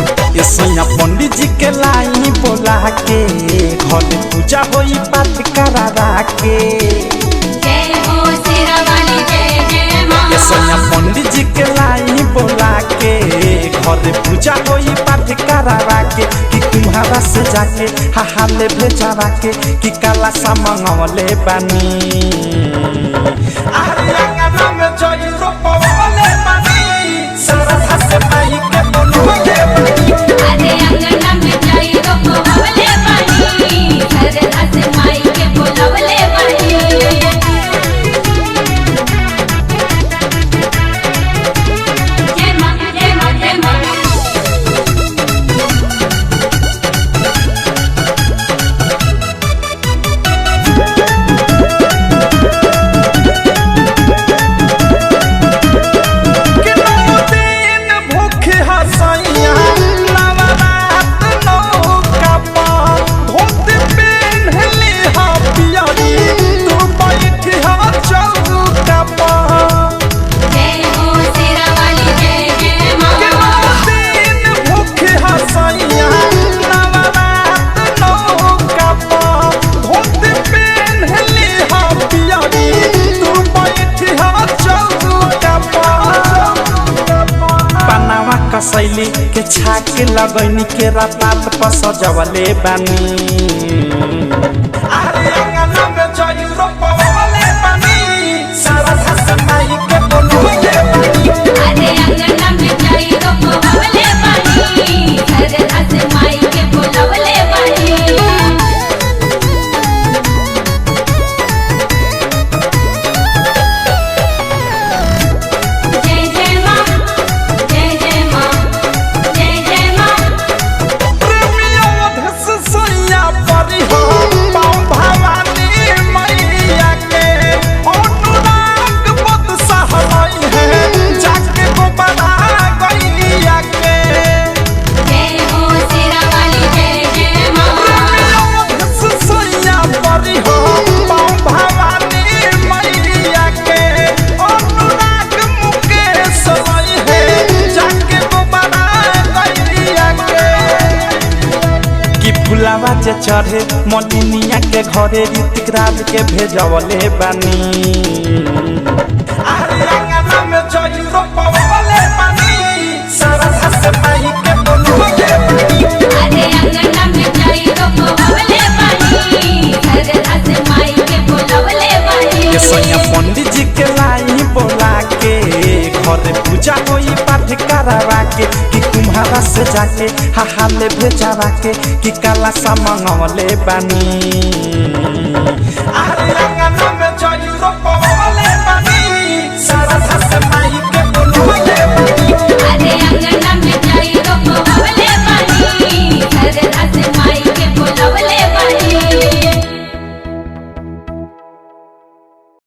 पंडित जी के लाई बोला के घर पूजा होई पाठ करा के पंडित जी के लाई बोला के घर पूजा होई पाठ करा के कि तुम्हारा से जाके हाले भेजावा के कि काला सा मंगवले बानी अरे अंगना में जई रोपवले बानी सारा से माई के बोलवे अरे अंगना में जाई रोपवले बानी सरधा से माई के बोलवले बानी जय मां जय मां जय मां कसैली के छाक लगैनी के रात पर सजवले बानी अरे अंगना में जई रोपवले बानी सारा से माई के बोलवे अरे अंगना में जाई रोपवले बानी सरधा से माई के बोलवले बानी फुलावा जे चढ़े मलिनिया के घरे ऋतिक राज के भेजवले बानी अरे अंगना में जई रोपवले बानी सारा से माई के बोलवे अरे अंगना में जाई रोपवले बानी सरधा से माई के बोलवले बानी पंडित जी के लाई बोला के घर पूजा होई पाठ करा के कि तुम्हारा से जाके हाले भेजावा के कि काला सा मंगवले बानी अरे